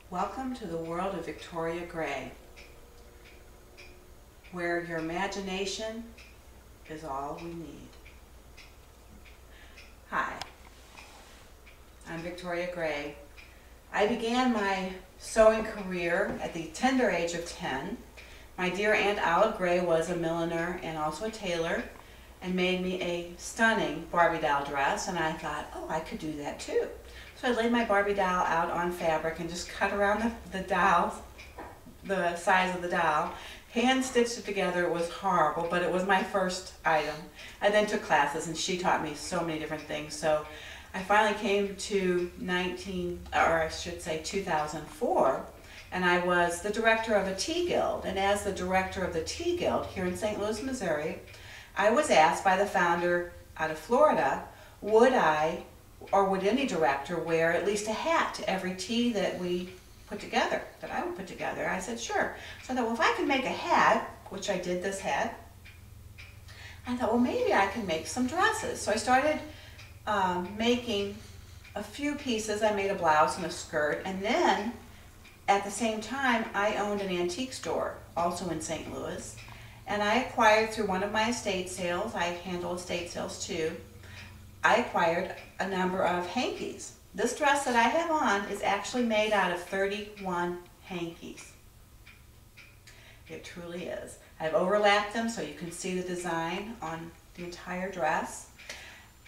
Welcome to the world of Victoria Gray, where your imagination is all we need. Hi, I'm Victoria Gray. I began my sewing career at the tender age of 10. My dear Aunt Olive Gray was a milliner and also a tailor and made me a stunning Barbie doll dress, and I thought, oh, I could do that too. So I laid my Barbie doll out on fabric and just cut around the doll, the size of the doll, hand stitched it together. It was horrible, but it was my first item. I then took classes and she taught me so many different things. So I finally came to 2004, and I was the director of a tea guild. And as the director of the tea guild here in St. Louis, Missouri, I was asked by the founder out of Florida, would I, or would any director, wear at least a hat to every tea that we put together, that I would put together? I said, sure. So I thought, well, if I can make a hat, which I did this hat, I thought, well, maybe I can make some dresses. So I started making a few pieces. I made a blouse and a skirt, and then at the same time, I owned an antique store, also in St. Louis, and I acquired through one of my estate sales, I handle estate sales too, I acquired a number of hankies. This dress that I have on is actually made out of 31 hankies. It truly is. I've overlapped them so you can see the design on the entire dress.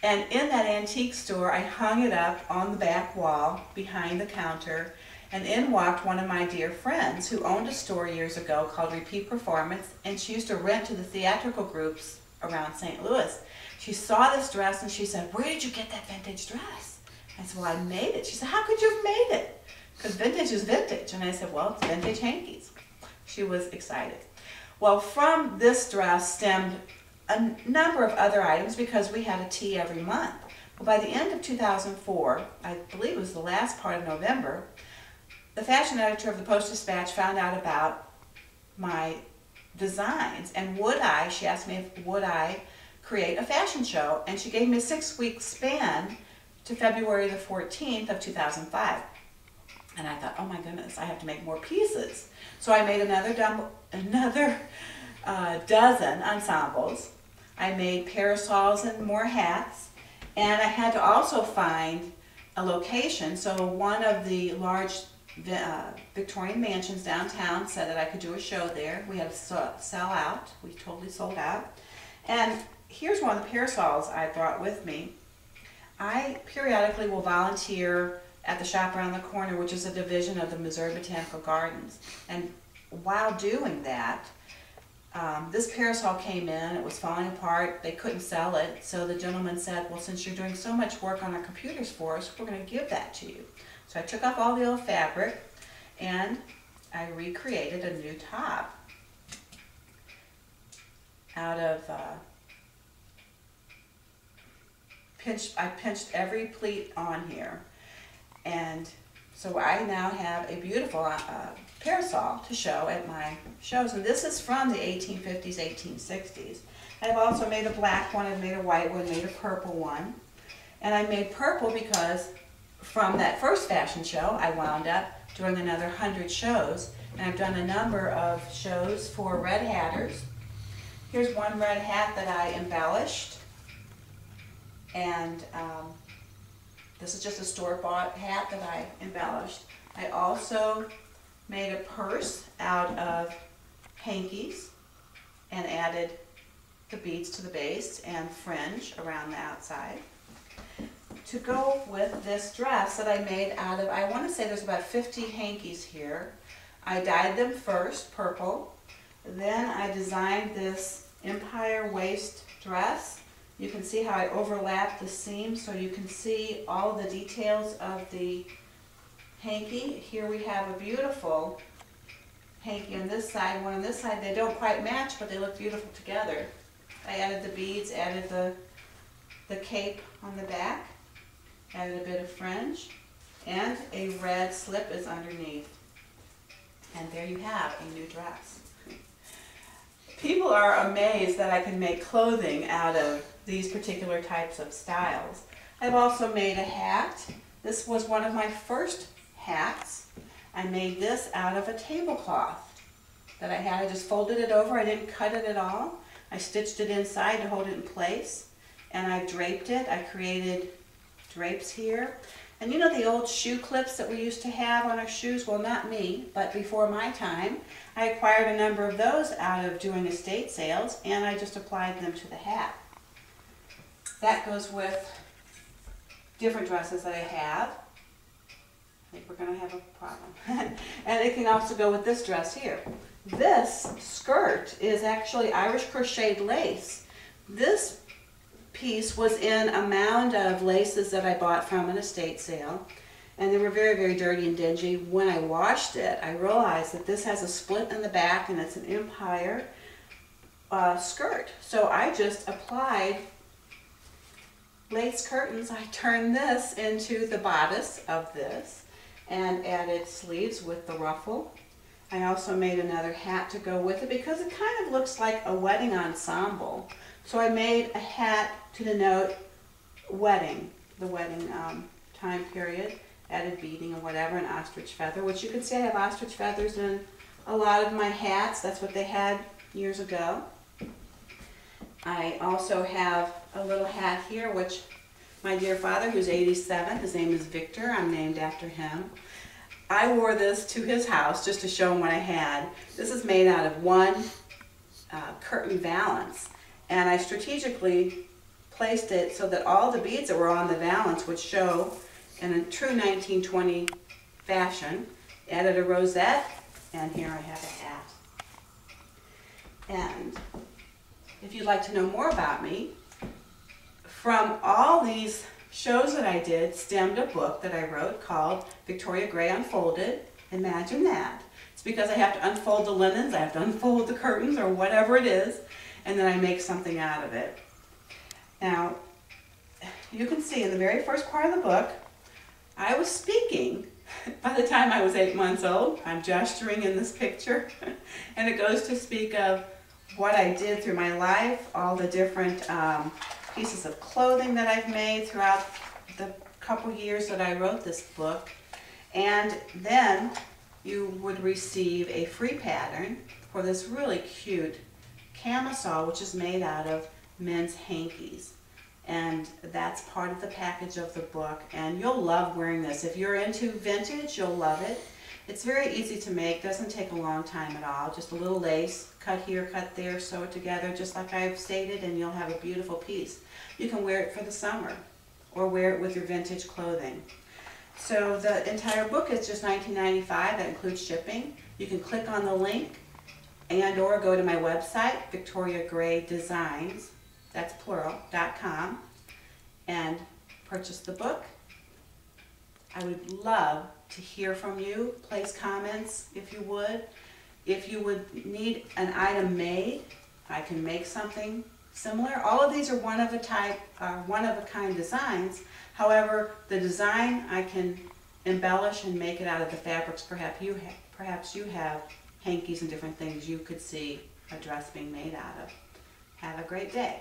And in that antique store, I hung it up on the back wall behind the counter, and in walked one of my dear friends who owned a store years ago called Repeat Performance, and she used to rent to the theatrical groups around St. Louis. She saw this dress and she said, where did you get that vintage dress? I said, well, I made it. She said, how could you have made it? Because vintage is vintage. And I said, well, it's vintage hankies. She was excited. Well, from this dress stemmed a number of other items because we had a tea every month. But by the end of 2004, I believe it was the last part of November, the fashion editor of the Post-Dispatch found out about my designs, and she asked me would I create a fashion show, and she gave me a 6-week span to February the 14th of 2005. And I thought, oh my goodness, I have to make more pieces. So I made another dozen ensembles. I made parasols and more hats, and I had to also find a location. So one of the large Victorian mansions downtown said that I could do a show there. We had to sell out. We totally sold out. And here's one of the parasols I brought with me. I periodically will volunteer at the shop around the corner, which is a division of the Missouri Botanical Gardens. And while doing that, this parasol came in. It was falling apart. They couldn't sell it. So the gentleman said, well, since you're doing so much work on our computers for us, we're going to give that to you. So I took off all the old fabric and I recreated a new top out of I pinched every pleat on here, and so I now have a beautiful parasol to show at my shows. And this is from the 1850s, 1860s. I've also made a black one, I've made a white one, made a purple one, and I made purple because from that first fashion show I wound up doing another 100 shows, and I've done a number of shows for red hatters. Here's one red hat that I embellished, and this is just a store-bought hat that I embellished. I also made a purse out of hankies and added the beads to the base and fringe around the outside. To go with this dress that I made out of, I want to say there's about 50 hankies here. I dyed them first purple, then I designed this empire waist dress. You can see how I overlapped the seams so you can see all the details of the hanky. Here we have a beautiful hanky on this side, one on this side. They don't quite match, but they look beautiful together. I added the beads, added the cape on the back, added a bit of fringe, and a red slip is underneath. And there you have a new dress. People are amazed that I can make clothing out of these particular types of styles. I've also made a hat. This was one of my first hats. I made this out of a tablecloth that I had. I just folded it over. I didn't cut it at all. I stitched it inside to hold it in place, and I draped it. I created drapes here. And you know the old shoe clips that we used to have on our shoes? Well, not me, but before my time. I acquired a number of those out of doing estate sales, and I just applied them to the hat. That goes with different dresses that I have. I think we're going to have a problem. And it can also go with this dress here. This skirt is actually Irish crocheted lace. This piece was in a mound of laces that I bought from an estate sale, and they were very, very dirty and dingy. When I washed it, I realized that this has a split in the back, and it's an empire skirt. So I just applied lace curtains. I turned this into the bodice of this and added sleeves with the ruffle. I also made another hat to go with it because it kind of looks like a wedding ensemble. So I made a hat to denote wedding, the wedding time period, added beading or whatever, an ostrich feather, which you can see I have ostrich feathers in a lot of my hats. That's what they had years ago. I also have a little hat here, which my dear father, who's 87, his name is Victor, I'm named after him. I wore this to his house just to show him what I had. This is made out of one curtain valance, and I strategically placed it so that all the beads that were on the valance would show in a true 1920 fashion. Added a rosette, and here I have a hat. And if you'd like to know more about me, from all these shows that I did stemmed a book that I wrote called Victoria Grey Unfolded. Imagine that. It's because I have to unfold the linens, I have to unfold the curtains or whatever it is, and then I make something out of it. Now, you can see in the very first part of the book, I was speaking by the time I was 8 months old. I'm gesturing in this picture, and it goes to speak of what I did through my life, all the different pieces of clothing that I've made throughout the couple years that I wrote this book. And then you would receive a free pattern for this really cute camisole, which is made out of men's hankies. And that's part of the package of the book, and you'll love wearing this. If you're into vintage, you'll love it. It's very easy to make, doesn't take a long time at all. Just a little lace, cut here, cut there, sew it together just like I've stated, and you'll have a beautiful piece. You can wear it for the summer or wear it with your vintage clothing. So the entire book is just $19.95. That includes shipping. You can click on the link and or go to my website, Victoria Grey Designs, that's plural.com, and purchase the book. I would love to hear from you. Place comments if you would. If you would need an item made, I can make something similar. All of these are one of a kind designs. However, the design I can embellish and make it out of the fabrics. Perhaps you have hankies and different things you could see a dress being made out of. Have a great day.